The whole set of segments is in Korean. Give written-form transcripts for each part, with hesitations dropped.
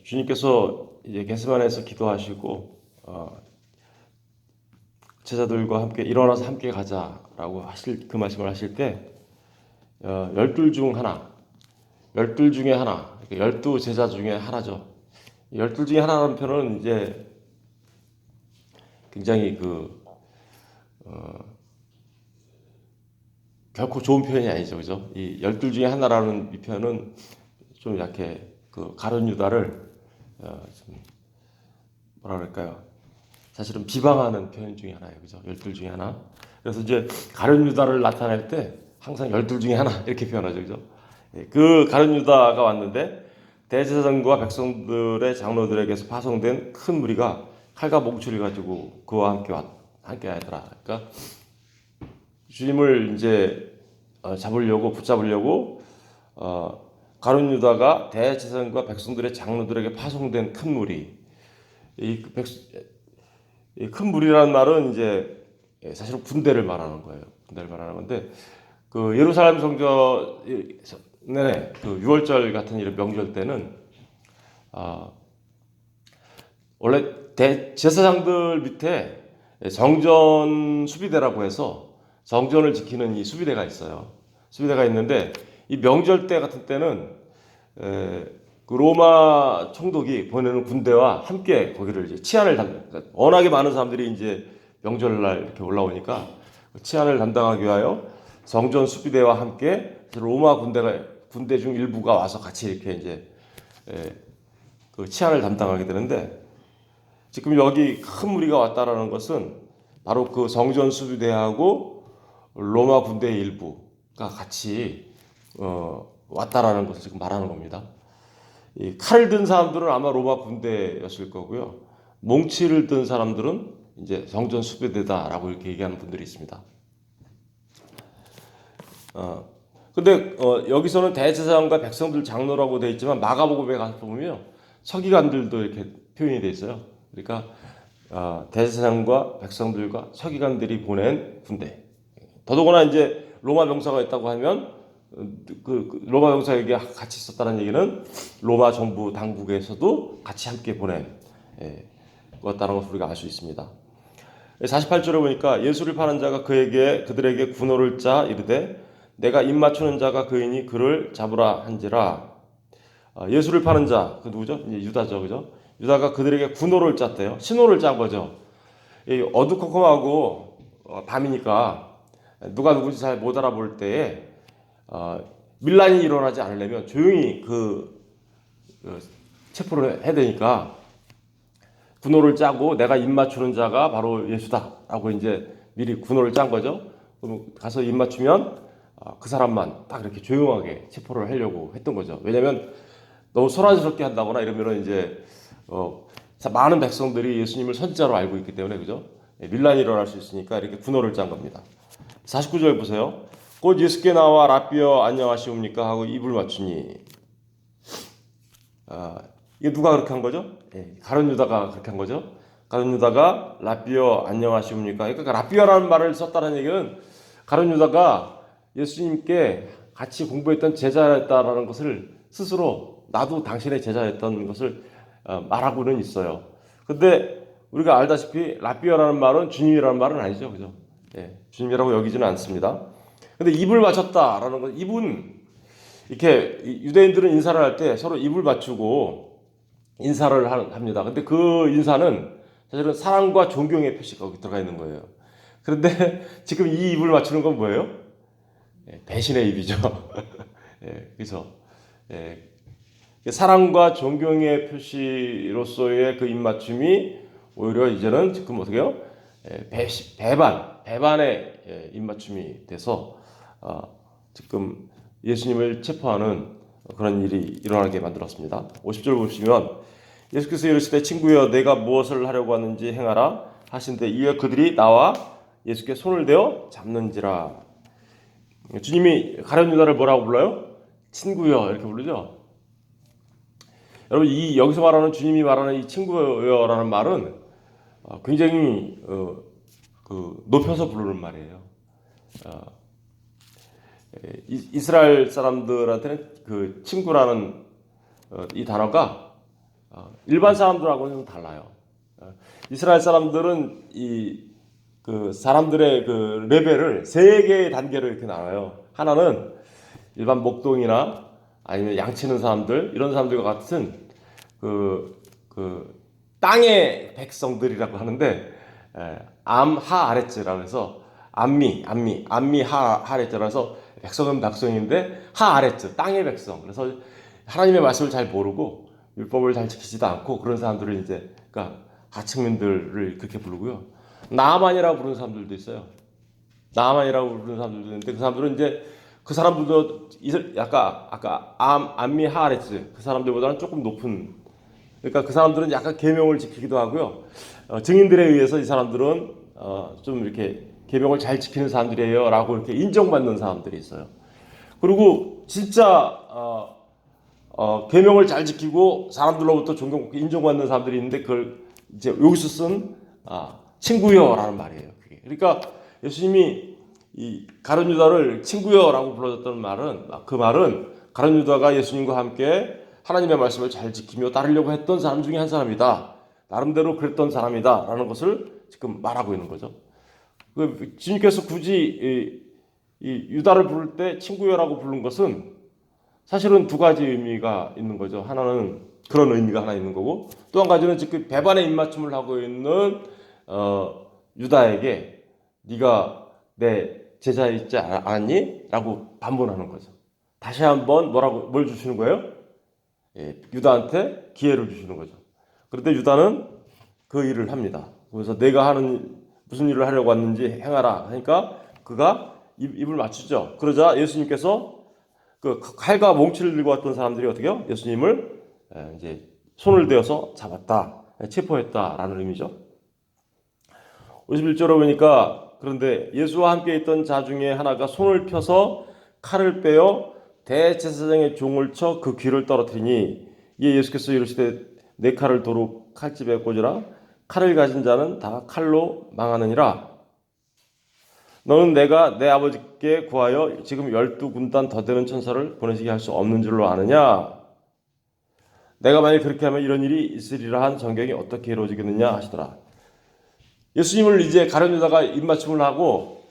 주님께서 이제 겟세마네에서 기도하시고 제자들과 함께 일어나서 함께 가자라고 하실 그 말씀을 하실 때 열둘 중 하나, 열둘 중에 하나, 열두 제자 중에 하나죠. 열둘 중에 하나라는 표현은 이제 굉장히 결코 좋은 표현이 아니죠, 그죠? 이 열둘 중에 하나라는 이 표현은 좀 이렇게 가룟 유다를 좀 뭐라 그럴까요? 사실은 비방하는 표현 중에 하나예요, 그죠? 열둘 중에 하나. 그래서 이제 가룟 유다를 나타낼 때 항상 열둘 중에 하나 이렇게 표현하죠, 그죠? 그 가룟 유다가 왔는데 대제사장과 백성들의 장로들에게서 파송된 큰 무리가 칼과 몽추를 가지고 그와 함께 하더라. 그러니까 주님을 이제 붙잡으려고 가룟 유다가 대제사장과 백성들의 장로들에게 파송된 큰 무리. 이 큰 무리라는 말은 이제 사실은 군대를 말하는 거예요. 군대를 말하는 건데 그 예루살렘 성전 내내 그 유월절 같은 이런 명절 때는 원래 제사장들 밑에 정전 수비대라고 해서 정전을 지키는 이 수비대가 있어요. 수비대가 있는데 이 명절 때 같은 때는 그 로마 총독이 보내는 군대와 함께 거기를 이제 치안을 워낙에 많은 사람들이 이제 명절날 이렇게 올라오니까 치안을 담당하기 위하여 정전 수비대와 함께 로마 군대 중 일부가 와서 같이 이렇게 이제 그 치안을 담당하게 되는데 지금 여기 큰 무리가 왔다라는 것은 바로 그 정전 수비대하고 로마 군대의 일부가 같이 왔다라는 것을 지금 말하는 겁니다. 이 칼을 든 사람들은 아마 로마 군대였을 거고요. 몽치를 든 사람들은 이제 정전 수비대다라고 이렇게 얘기하는 분들이 있습니다. 근데 여기서는 대제사장과 백성들 장로라고 되어 있지만 마가복음에 가서 보면 서기관들도 이렇게 표현이 되어 있어요. 그러니까 대제사장과 백성들과 서기관들이 보낸 군대. 더더구나 이제 로마 병사가 있다고 하면 그 로마 병사에게 같이 있었다는 얘기는 로마 정부 당국에서도 같이 함께 보낸 것다는 것을 우리가 알 수 있습니다. 48절에 보니까 예수를 파는 자가 그들에게 군호를 짜 이르되 내가 입 맞추는 자가 그이니 그를 잡으라 한지라. 예수를 파는 자, 그 누구죠? 이제 유다죠, 그죠? 유다가 그들에게 군호를 짰대요. 신호를 짠 거죠. 어두컴컴하고 밤이니까 누가 누군지 잘 못 알아볼 때에 밀란이 일어나지 않으려면 조용히 체포를 해야 되니까 군호를 짜고 내가 입 맞추는 자가 바로 예수다라고 이제 미리 군호를 짠 거죠. 그럼 가서 입 맞추면 그 사람만 딱 이렇게 조용하게 체포를 하려고 했던 거죠. 왜냐하면 너무 소란스럽게 한다거나 이러면 이제 많은 백성들이 예수님을 선지자로 알고 있기 때문에 그죠? 밀란이 일어날 수 있으니까 이렇게 군호를 짠 겁니다. 49절 보세요. 곧 예수께 나와 라삐어 안녕하시옵니까 하고 입을 맞추니 이게 누가 그렇게 한 거죠? 가룟 유다가 그렇게 한 거죠. 가룟 유다가 라삐어 안녕하시옵니까? 그러니까 라삐어라는 말을 썼다는 얘기는 가룟 유다가 예수님께 같이 공부했던 제자였다라는 것을 스스로 나도 당신의 제자였던 것을 말하고는 있어요. 근데 우리가 알다시피 라삐어라는 말은 주님이라는 말은 아니죠, 그죠? 주님이라고 여기지는 않습니다. 근데 입을 맞췄다라는 건 입은 이렇게 유대인들은 인사를 할 때 서로 입을 맞추고 인사를 합니다. 근데 그 인사는 사실은 사랑과 존경의 표시가 거기 들어가 있는 거예요. 그런데 지금 이 입을 맞추는 건 뭐예요? 배신의 입이죠. 그래서 사랑과 존경의 표시로서의 그 입맞춤이 오히려 이제는 지금 어떻게 해요? 배반의 입맞춤이 돼서 지금 예수님을 체포하는 그런 일이 일어나게 만들었습니다. 50절 보시면 예수께서 이르시되 친구여 내가 무엇을 하려고 하는지 행하라 하신데 이에 그들이 나와 예수께 손을 대어 잡는지라. 주님이 가룟 유다를 뭐라고 불러요? 친구여 이렇게 부르죠. 여러분 여기서 말하는 주님이 말하는 이 친구여라는 말은 굉장히 높여서 부르는 말이에요. 이스라엘 사람들한테는 그 친구라는 이 단어가 일반 사람들하고는 좀 달라요. 이스라엘 사람들은 그 사람들의 그 레벨을 세 개의 단계로 이렇게 나눠요. 하나는 일반 목동이나 아니면 양치는 사람들, 이런 사람들과 같은 그 땅의 백성들이라고 하는데, 암하 아레츠라고 해서 암미 하 아레츠라고 해서 백성은 백성인데 하 아레츠 땅의 백성. 그래서 하나님의 말씀을 잘 모르고 율법을 잘 지키지도 않고 그런 사람들을 이제 그러니까 하층민들을 그렇게 부르고요. 나아만이라고 부르는 사람들도 있어요. 나아만이라고 부르는 사람들도 있는데 그 사람들은 이제 그 사람들도 아까 암미 하 아레츠 그 사람들보다는 조금 높은, 그러니까 그 사람들은 약간 계명을 지키기도 하고요. 증인들에 의해서 이 사람들은 좀 이렇게 계명을 잘 지키는 사람들이에요라고 이렇게 인정받는 사람들이 있어요. 그리고 진짜 계명을 잘 지키고 사람들로부터 존경받고 인정받는 사람들이 있는데 그걸 이제 여기서 쓴 친구여라는 말이에요. 그게. 그러니까 예수님이 이 가룟 유다를 친구여라고 불러줬던 말은, 그 말은 가룟 유다가 예수님과 함께 하나님의 말씀을 잘 지키며 따르려고 했던 사람 중에 한 사람이다. 나름대로 그랬던 사람이다라는 것을 지금 말하고 있는 거죠. 주님께서 굳이 이 유다를 부를 때 친구여라고 부른 것은 사실은 두 가지 의미가 있는 거죠. 하나는 그런 의미가 하나 있는 거고, 또 한 가지는 지금 배반의 입맞춤을 하고 있는 유다에게 네가 내 제자이지 않았니? 라고 반문하는 거죠. 다시 한번 뭘 주시는 거예요? 유다한테 기회를 주시는 거죠. 그런데 유다는 그 일을 합니다. 그래서 내가 하는 무슨 일을 하려고 왔는지 행하라 하니까 그가 입을 맞추죠. 그러자 예수님께서 그 칼과 몽치를 들고 왔던 사람들이 어떻게요? 예수님을 이제 손을 대어서 잡았다, 체포했다라는 의미죠. 51절에 보니까 그런데 예수와 함께 있던 자 중에 하나가 손을 펴서 칼을 빼어 대제사장의 종을 쳐 그 귀를 떨어뜨리니, 이에 예수께서 이르시되 내 칼을 도로 칼집에 꽂으라. 칼을 가진 자는 다 칼로 망하느니라. 너는 내가 내 아버지께 구하여 지금 12군단 더 되는 천사를 보내시게 할 수 없는 줄로 아느냐? 내가 만약 그렇게 하면 이런 일이 있으리라 한 성경이 어떻게 이루어지겠느냐 하시더라. 예수님을 이제 가룟 유다가 입맞춤을 하고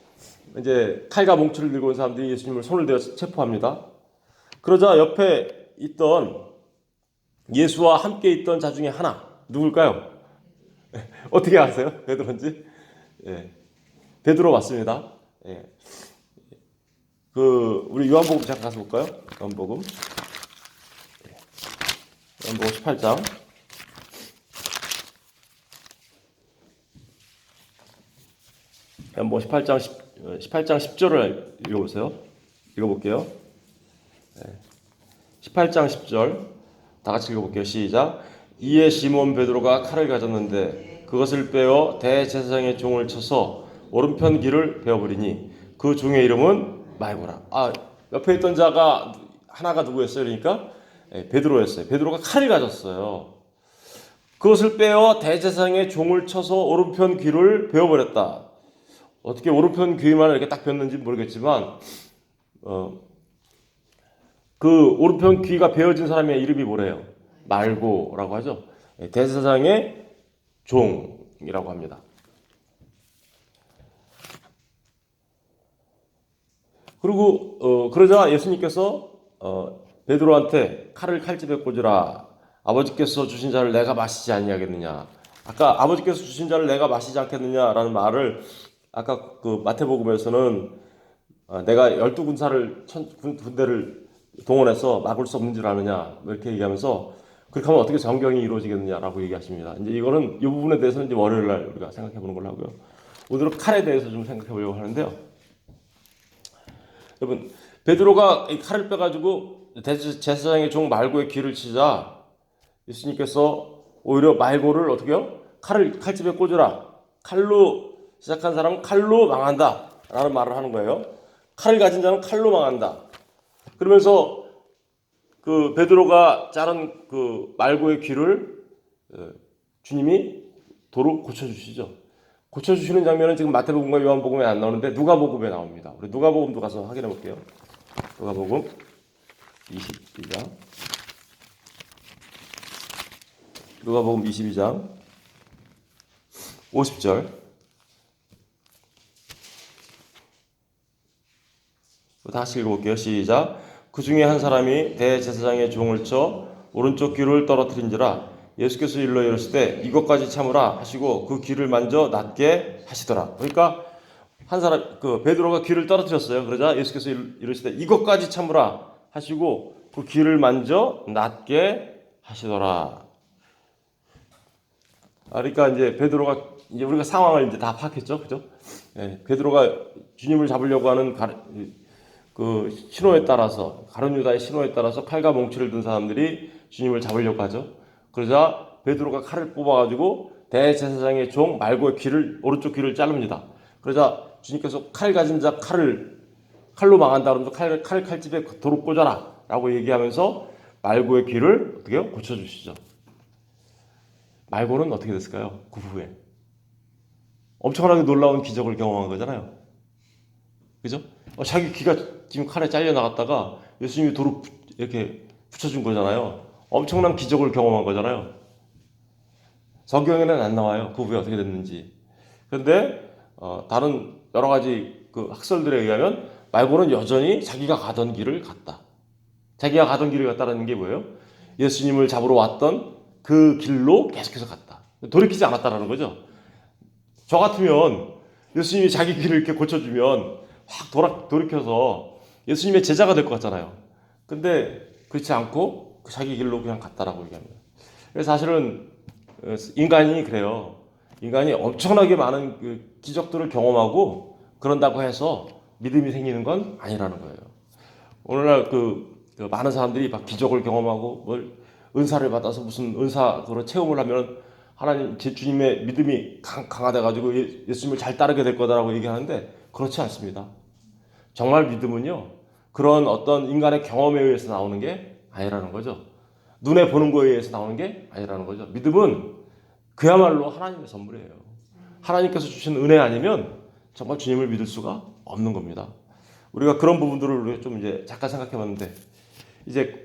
이제 칼과 몽치를 들고 온 사람들이 예수님을 손을 대어 체포합니다. 그러자 옆에 있던 예수와 함께 있던 자 중에 하나, 누굴까요? 어떻게 아세요? 베드로인지? 예. 베드로 맞습니다. 예. 우리 요한복음 잠깐 가서 볼까요? 요한복음. 요한복음 18장. 요한복음 18장 10절을 읽어보세요. 읽어볼게요. 18장 10절. 다 같이 읽어볼게요. 시작. 이에 시몬 베드로가 칼을 가졌는데 그것을 빼어 대제사장의 종을 쳐서 오른편 귀를 베어버리니 그 종의 이름은 말고라. 옆에 있던 자가 하나가 누구였어요? 그러니까 베드로였어요. 베드로가 칼을 가졌어요. 그것을 빼어 대제사장의 종을 쳐서 오른편 귀를 베어버렸다. 어떻게 오른편 귀만 이렇게 딱 베었는지 모르겠지만 그 오른편 귀가 베어진 사람의 이름이 뭐래요? 말고라고 하죠. 대제사장의 종이라고 합니다. 그리고 그러자 예수님께서 베드로한테 칼을 칼집에 꽂으라. 아버지께서 주신 자를 내가 마시지 아니하겠느냐. 아까 아버지께서 주신 자를 내가 마시지 않겠느냐라는 말을 아까 그 마태복음에서는 내가 12군사를 군대를 동원해서 막을 수 없는 줄 아느냐 이렇게 얘기하면서 그렇게 하면 어떻게 정경이 이루어지겠느냐라고 얘기하십니다. 이제 이거는 이 부분에 대해서는 이제 월요일 날 우리가 생각해 보는 걸로 하고요. 오늘은 칼에 대해서 좀 생각해 보려고 하는데요. 여러분, 베드로가 이 칼을 빼가지고 제사장의 종 말고의 귀를 치자 예수님께서 오히려 말고를 어떻게요? 칼집에 꽂으라. 칼로 시작한 사람은 칼로 망한다 라는 말을 하는 거예요. 칼을 가진 자는 칼로 망한다. 그러면서 그 베드로가 자른 그 말고의 귀를 주님이 도로 고쳐주시죠. 고쳐주시는 장면은 지금 마태복음과 요한복음에 안 나오는데 누가복음에 나옵니다. 우리 누가복음도 가서 확인해 볼게요. 누가복음 22장 누가복음 22장 50절. 다시 읽어볼게요. 시작. 그 중에 한 사람이 대제사장의 종을 쳐 오른쪽 귀를 떨어뜨린지라 예수께서 일러 이르시되 이것까지 참으라 하시고 그 귀를 만져 낫게 하시더라. 그러니까 한 사람 베드로가 귀를 떨어뜨렸어요. 그러자 예수께서 이르시되 이것까지 참으라 하시고 그 귀를 만져 낫게 하시더라. 그러니까 이제 베드로가 이제 우리가 상황을 이제 다 파악했죠, 그죠? 예, 베드로가 주님을 잡으려고 하는 그 신호에 따라서 가룟 유다의 신호에 따라서 칼과 몽치를 든 사람들이 주님을 잡으려고 하죠. 그러자 베드로가 칼을 뽑아가지고 대제사장의 종 말고의 귀를 오른쪽 귀를 자릅니다. 그러자 주님께서 칼 가진 자 칼로 망한다 그러면서 칼집에 도로 꽂아라라고 얘기하면서 말고의 귀를 어떻게 고쳐주시죠. 말고는 어떻게 됐을까요? 그 후에 엄청나게 놀라운 기적을 경험한 거잖아요. 그죠? 자기 귀가 지금 칼에 잘려 나갔다가 예수님이 도로 이렇게 붙여준 거잖아요. 엄청난 기적을 경험한 거잖아요. 성경에는 안 나와요. 그 후에 어떻게 됐는지. 그런데 다른 여러 가지 그 학설들에 의하면 말고는 여전히 자기가 가던 길을 갔다. 자기가 가던 길을 갔다라는 게 뭐예요? 예수님을 잡으러 왔던 그 길로 계속해서 갔다. 돌이키지 않았다라는 거죠. 저 같으면 예수님이 자기 길을 이렇게 고쳐주면 확 돌이켜서 예수님의 제자가 될 것 같잖아요. 근데 그렇지 않고 자기 길로 그냥 갔다라고 얘기합니다. 그래서 사실은 인간이 그래요. 인간이 엄청나게 많은 그 기적들을 경험하고 그런다고 해서 믿음이 생기는 건 아니라는 거예요. 오늘날 그 많은 사람들이 막 기적을 경험하고 뭘 은사를 받아서 무슨 은사로 체험을 하면 하나님 제 주님의 믿음이 강화돼 가지고 예수님을 잘 따르게 될 거다라고 얘기하는데 그렇지 않습니다. 정말 믿음은요. 그런 어떤 인간의 경험에 의해서 나오는 게 아니라는 거죠. 눈에 보는 거에 의해서 나오는 게 아니라는 거죠. 믿음은 그야말로 하나님의 선물이에요. 하나님께서 주신 은혜 아니면 정말 주님을 믿을 수가 없는 겁니다. 우리가 그런 부분들을 좀 이제 잠깐 생각해 봤는데 이제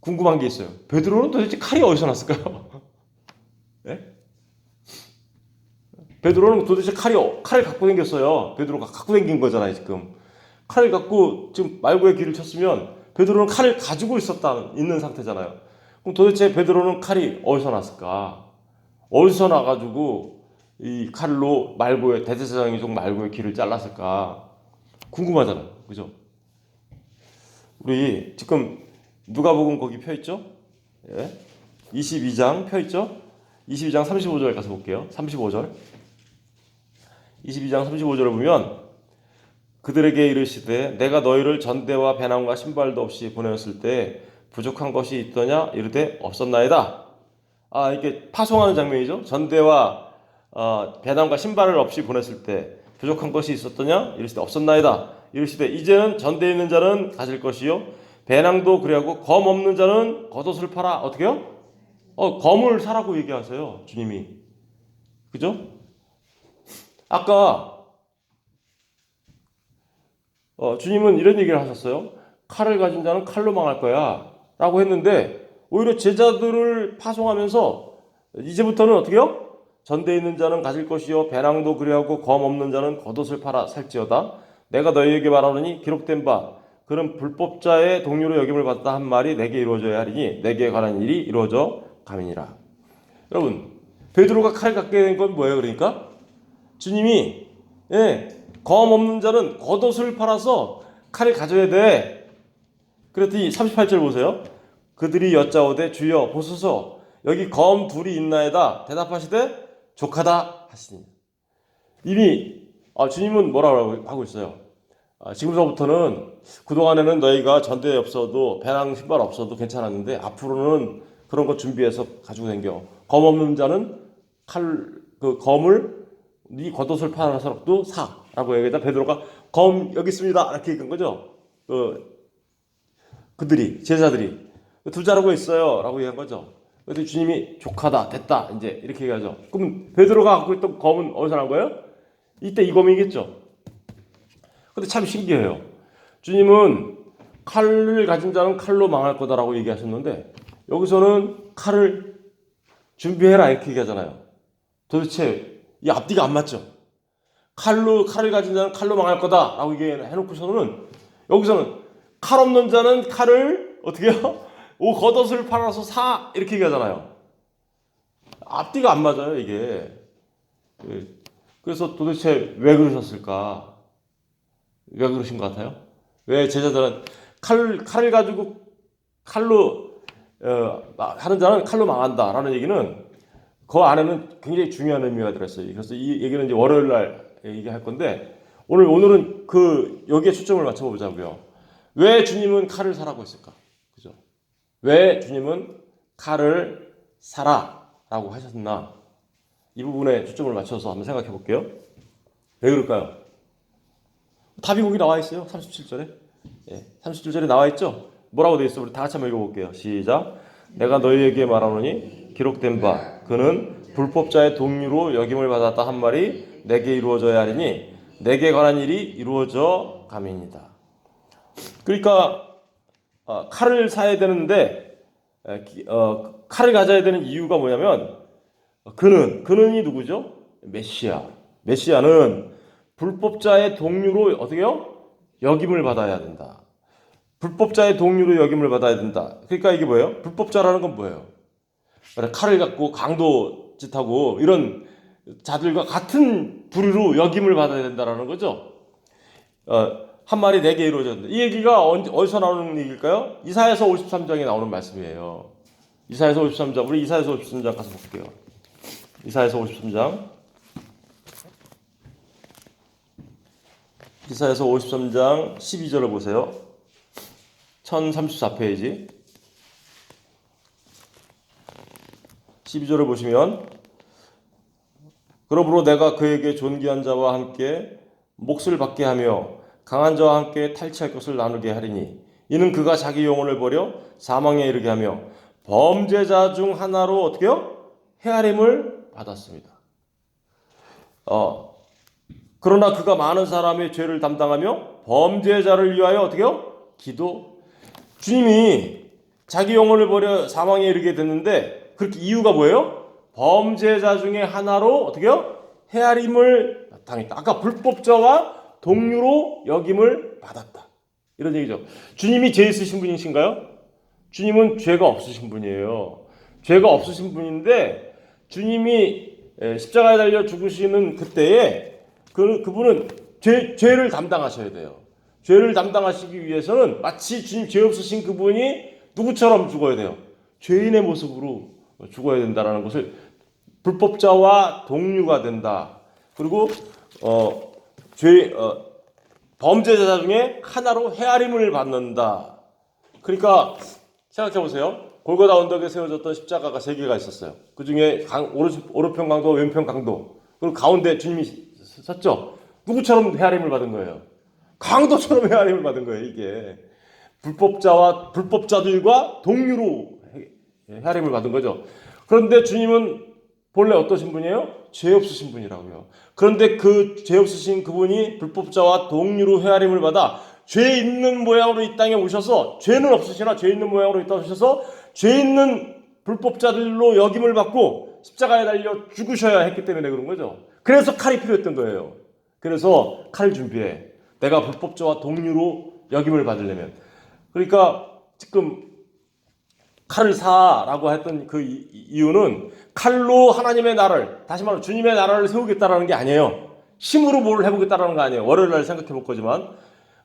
궁금한 게 있어요. 베드로는 도대체 칼이 어디서 났을까요? 네? 베드로는 도대체 칼을 갖고 다녔어요. 베드로가 갖고 다닌 거잖아요, 지금. 칼을 갖고 지금 말고의 길을 쳤으면 베드로는 칼을 가지고 있는 상태잖아요. 그럼 도대체 베드로는 칼이 어디서 났을까? 어디서 나가지고 이 칼로 대제사장의 종 말고의 길을 잘랐을까? 궁금하잖아요. 그죠? 우리 지금 누가복음 거기 펴 있죠? 예. 22장 펴 있죠? 22장 35절 가서 볼게요. 35절. 22장 35절을 보면 그들에게 이르시되 내가 너희를 전대와 배낭과 신발도 없이 보내었을 때 부족한 것이 있더냐 이르되 없었나이다. 이게 파송하는 장면이죠. 전대와 배낭과 신발을 없이 보냈을 때 부족한 것이 있었더냐 이르시되 없었나이다. 이르시되 이제는 전대에 있는 자는 가질 것이요 배낭도 그리하고 검 없는 자는 겉옷을 팔아 어떻게요? 검을 사라고 얘기하세요. 주님이. 그죠? 아까 주님은 이런 얘기를 하셨어요. 칼을 가진 자는 칼로 망할 거야 라고 했는데 오히려 제자들을 파송하면서 이제부터는 어떻게 해요? 전대에 있는 자는 가질 것이요 배낭도 그리하고 검 없는 자는 겉옷을 팔아 살지어다. 내가 너희에게 말하노니 기록된 바 그런 불법자의 동료로 여김을 받다 한 말이 내게 이루어져야 하리니 내게 관한 일이 이루어져 감이니라. 여러분 베드로가 칼 갖게 된 건 뭐예요? 그러니까 주님이 검 없는 자는 겉옷을 팔아서 칼을 가져야 돼. 그랬더니 38절 보세요. 그들이 여짜오되 주여 보소서 여기 검 둘이 있나이다. 대답하시되 족하다 하시니. 이미 주님은 뭐라고 하고 있어요. 지금서부터는 그동안에는 너희가 전대에 없어도 배낭 신발 없어도 괜찮았는데 앞으로는 그런 거 준비해서 가지고 다녀. 검 없는 자는 검을 네 겉옷을 팔아서라도 사라고 얘기하다 베드로가 검 여기 있습니다 이렇게 얘기한 거죠. 제자들이 두 자루가 있어요 라고 얘기한 거죠. 그래서 주님이 족하다 됐다 이제 이렇게 얘기하죠. 그럼 베드로가 갖고 있던 검은 어디서 난 거예요? 이때 이 검이겠죠. 근데 참 신기해요. 주님은 칼을 가진 자는 칼로 망할 거다라고 얘기하셨는데 여기서는 칼을 준비해라 이렇게 얘기하잖아요. 도대체 이 앞뒤가 안 맞죠? 칼을 가진 자는 칼로 망할 거다라고 얘기해놓고서는 여기서는 칼 없는 자는 칼을 어떻게 해요? 오 겉옷을 팔아서 사 이렇게 얘기하잖아요. 앞뒤가 안 맞아요 이게. 그래서 도대체 왜 그러셨을까? 왜 그러신 것 같아요? 왜 제자들은 칼을 가지고 칼로 하는 자는 칼로 망한다라는 얘기는 그 안에는 굉장히 중요한 의미가 들었어요. 그래서 이 얘기는 이제 월요일 날 얘기할 건데 오늘은 여기에 초점을 맞춰보자고요. 왜 주님은 칼을 사라고 했을까? 그죠? 왜 주님은 칼을 사라라고 하셨나? 이 부분에 초점을 맞춰서 한번 생각해 볼게요. 왜 그럴까요? 답이 거기 나와 있어요. 37절에. 37절에 나와 있죠? 뭐라고 되어 있어? 우리 다 같이 한번 읽어볼게요. 시작. 내가 너희에게 말하노니 기록된 바 그는 불법자의 동류로 역임을 받았다 한 말이 내게 이루어져야 하리니 내게 관한 일이 이루어져 감이니이다. 그러니까 칼을 사야 되는데 칼을 가져야 되는 이유가 뭐냐면 그는이 누구죠? 메시아는 불법자의 동류로 어떻게요? 역임을 받아야 된다. 불법자의 동류로 역임을 받아야 된다. 그러니까 이게 뭐예요? 불법자라는 건 뭐예요? 칼을 갖고 강도짓하고 이런 자들과 같은 부류로 역임을 받아야 된다라는 거죠. 한 말이 내게 이루어졌는데 이 얘기가 어디서 나오는 얘기일까요? 이사야서 53장에 나오는 말씀이에요. 이사야서 53장 우리 이사야서 53장 가서 볼게요. 이사야서 53장 이사야서 53장 12절을 보세요. 1034페이지 12절을 보시면 그러므로 내가 그에게 존귀한 자와 함께 몫을 받게 하며 강한 자와 함께 탈취할 것을 나누게 하리니 이는 그가 자기 영혼을 버려 사망에 이르게 하며 범죄자 중 하나로 어떻게요? 헤아림을 받았습니다. 그러나 그가 많은 사람의 죄를 담당하며 범죄자를 위하여 어떻게요? 주님이 자기 영혼을 버려 사망에 이르게 됐는데 그렇게 이유가 뭐예요? 범죄자 중에 하나로 어떻게요? 헤아림을 당했다. 아까 불법자와 동류로 역임을 받았다. 이런 얘기죠. 주님이 죄 있으신 분이신가요? 주님은 죄가 없으신 분이에요. 죄가 없으신 분인데 주님이 십자가에 달려 죽으시는 그때에 그분은 죄를 담당하셔야 돼요. 죄를 담당하시기 위해서는 마치 주님 죄 없으신 그분이 누구처럼 죽어야 돼요? 죄인의 모습으로 죽어야 된다라는 것을 불법자와 동류가 된다. 그리고 범죄자 중에 하나로 헤아림을 받는다. 그러니까 생각해 보세요. 골고다 언덕에 세워졌던 십자가가 세 개가 있었어요. 그 중에 오른편 강도, 왼편 강도. 그리고 가운데 주님이 섰죠. 누구처럼 헤아림을 받은 거예요? 강도처럼 헤아림을 받은 거예요. 이게 불법자들과 동류로 헤아림을 받은 거죠. 그런데 주님은 본래 어떠신 분이에요? 죄 없으신 분이라고요. 그런데 그 죄 없으신 그분이 불법자와 동류로 헤아림을 받아 죄 있는 모양으로 이 땅에 오셔서 죄는 없으시나 죄 있는 모양으로 이 땅에 오셔서 죄 있는 불법자들로 역임을 받고 십자가에 달려 죽으셔야 했기 때문에 그런 거죠. 그래서 칼이 필요했던 거예요. 그래서 칼을 준비해. 내가 불법자와 동류로 역임을 받으려면. 그러니까 지금 칼을 사라고 했던 그 이유는 칼로 하나님의 나라를, 다시 말하면 주님의 나라를 세우겠다라는 게 아니에요. 힘으로 뭘 해보겠다라는 거 아니에요. 월요일 날 생각해 볼 거지만.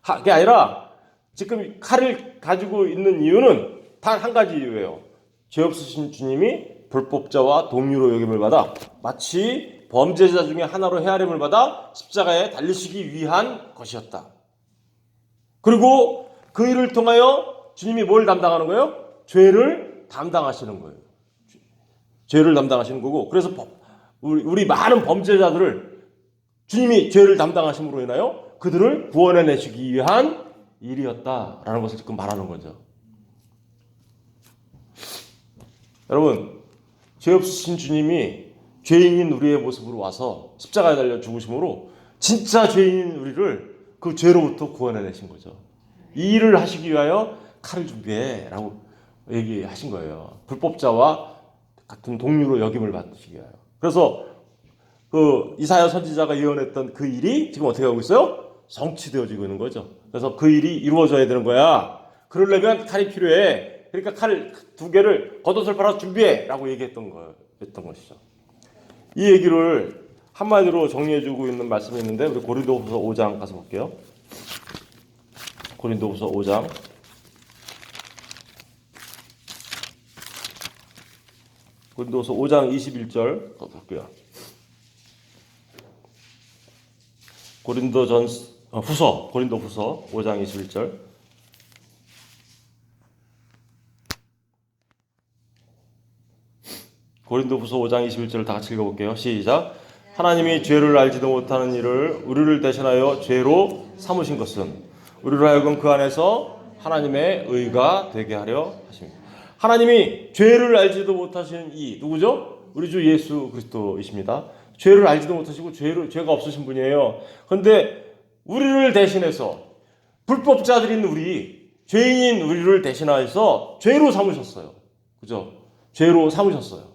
그게 아니라 지금 칼을 가지고 있는 이유는 단 한 가지 이유예요. 죄 없으신 주님이 불법자와 동류로 역임을 받아 마치 범죄자 중에 하나로 헤아림을 받아 십자가에 달리시기 위한 것이었다. 그리고 그 일을 통하여 주님이 뭘 담당하는 거예요? 죄를 담당하시는 거예요. 죄를 담당하시는 거고, 그래서 우리 많은 범죄자들을 주님이 죄를 담당하심으로 인하여 그들을 구원해내시기 위한 일이었다라는 것을 지금 말하는 거죠. 여러분, 죄 없으신 주님이 죄인인 우리의 모습으로 와서 십자가에 달려 죽으심으로 진짜 죄인인 우리를 그 죄로부터 구원해내신 거죠. 이 일을 하시기 위하여 칼을 준비해 라고 얘기하신 거예요. 불법자와 같은 동류로 여김을 받으시기 위하여. 그래서 그 이사야 선지자가 예언했던 그 일이 지금 어떻게 하고 있어요? 성취되어지고 있는 거죠. 그래서 그 일이 이루어져야 되는 거야. 그러려면 칼이 필요해. 그러니까 칼 두 개를 겉옷을 팔아서 준비해라고 얘기했던 것이죠. 이 얘기를 한마디로 정리해주고 있는 말씀이 있는데 우리 고린도후서 5장 가서 볼게요. 고린도후서 5장. 고린도후서 5장 21절 볼게요. 고린도 후서 5장 21절. 고린도후서 5장 21절을 다 같이 읽어볼게요. 시작. 하나님이 죄를 알지도 못하는 이를 우리를 대신하여 죄로 삼으신 것은 우리로 하여금 그 안에서 하나님의 의가 되게 하려 하십니다. 하나님이 죄를 알지도 못하시는 이 누구죠? 우리 주 예수 그리스도이십니다. 죄를 알지도 못하시고 죄가 없으신 분이에요. 그런데 우리를 대신해서 불법자들인 우리, 죄인인 우리를 대신하여서 죄로 삼으셨어요. 그죠? 죄로 삼으셨어요.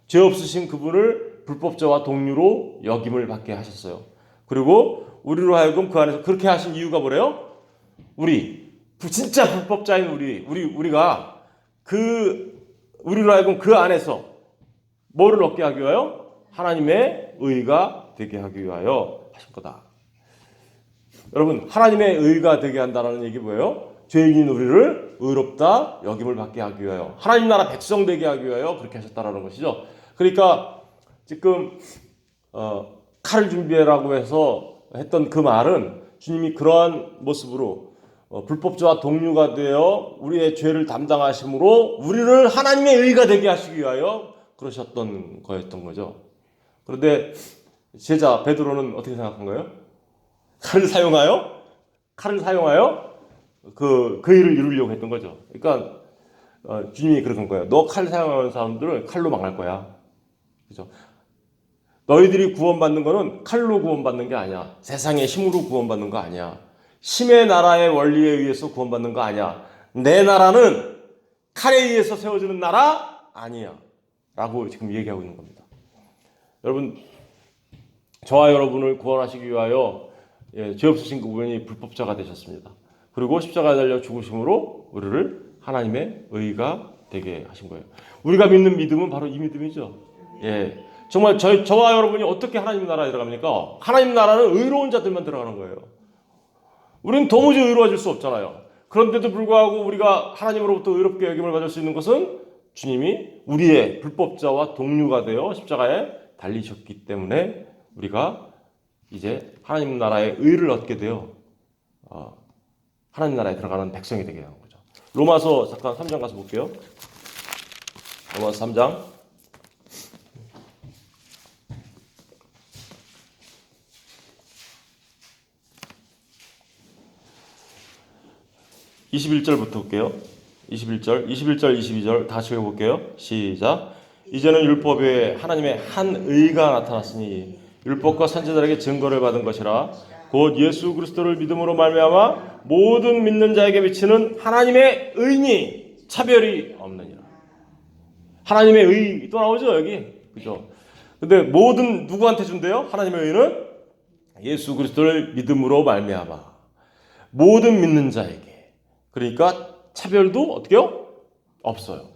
죄 없으신 그분을 불법자와 동류로 역임을 받게 하셨어요. 그리고 우리로 하여금 그 안에서 그렇게 하신 이유가 뭐래요? 진짜 불법자인 우리가 우리로 하여금 그 안에서 뭐를 얻게 하기 위하여? 하나님의 의가 되게 하기 위하여 하신 거다. 여러분, 하나님의 의가 되게 한다는 얘기 뭐예요? 죄인인 우리를 의롭다 여김을 받게 하기 위하여, 하나님 나라 백성 되게 하기 위하여 그렇게 하셨다라는 것이죠. 그러니까 지금 칼을 준비해라고 해서 했던 그 말은 주님이 그러한 모습으로 불법자와 동류가 되어 우리의 죄를 담당하심으로 우리를 하나님의 의가 되게 하시기 위하여 그러셨던 거였던 거죠. 그런데 제자 베드로는 어떻게 생각한 거예요? 칼을 사용하여 그 일을 이루려고 했던 거죠. 그러니까 주님이 그런 거예요. 너 칼 사용하는 사람들은 칼로 망할 거야. 그죠? 너희들이 구원받는 거는 칼로 구원받는 게 아니야. 세상의 힘으로 구원받는 거 아니야. 힘의 나라의 원리에 의해서 구원받는 거 아니야. 내 나라는 칼에 의해서 세워지는 나라 아니야. 라고 지금 얘기하고 있는 겁니다. 여러분, 저와 여러분을 구원하시기 위하여 죄 없으신 그분이 불법자가 되셨습니다. 그리고 십자가에 달려 죽으심으로 우리를 하나님의 의가 되게 하신 거예요. 우리가 믿는 믿음은 바로 이 믿음이죠. 예, 정말 저와 여러분이 어떻게 하나님 나라에 들어갑니까? 하나님 나라는 의로운 자들만 들어가는 거예요. 우리는 도무지 의로워질 수 없잖아요. 그런데도 불구하고 우리가 하나님으로부터 의롭게 여김을 받을 수 있는 것은 주님이 우리의 불법자와 동류가 되어 십자가에 달리셨기 때문에 우리가 이제 하나님 나라의 의를 얻게 되어 하나님 나라에 들어가는 백성이 되게 하는 거죠. 로마서 잠깐 3장 가서 볼게요. 로마서 3장 21절부터 볼게요. 21절, 22절 다 같이 읽어볼게요. 시작. 이제는 율법에 하나님의 한 의가 나타났으니 율법과 선지자들에게 증거를 받은 것이라 곧 예수 그리스도를 믿음으로 말미암아 모든 믿는 자에게 비치는 하나님의 의니 차별이 없느니라. 하나님의 의 또 나오죠 여기, 그죠? 근데 모든 누구한테 준대요? 하나님의 의는 예수 그리스도를 믿음으로 말미암아 모든 믿는 자에게. 그러니까 차별도 어떻게요? 없어요.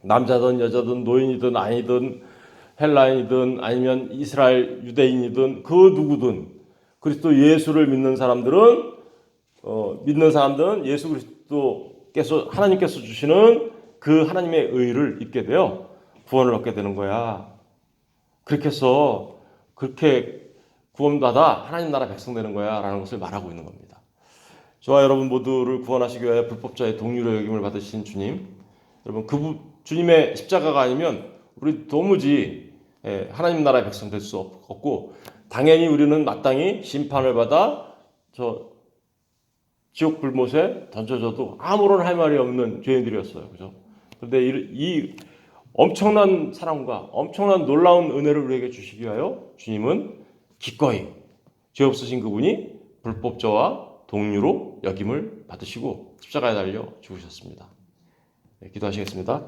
남자든 여자든 노인이든 아니든 헬라인이든 아니면 이스라엘 유대인이든 그 누구든 그리스도 예수를 믿는 사람들은 예수 그리스도께서 하나님께서 주시는 그 하나님의 의를 입게 되어 구원을 얻게 되는 거야. 그렇게 해서 그렇게 구원받아 하나님 나라 백성 되는 거야 라는 것을 말하고 있는 겁니다. 저와 여러분 모두를 구원하시기 위하여 불법자의 동류로 여김을 받으신 주님, 여러분 그 주님의 십자가가 아니면 우리 도무지 하나님 나라의 백성 될 수 없고, 당연히 우리는 마땅히 심판을 받아 저 지옥 불못에 던져져도 아무런 할 말이 없는 죄인들이었어요. 그죠? 그런데 이 엄청난 사랑과 엄청난 놀라운 은혜를 우리에게 주시기 위하여 주님은 기꺼이 죄 없으신 그분이 불법자와 동류로 여김을 받으시고 십자가에 달려 죽으셨습니다. 네, 기도하시겠습니다.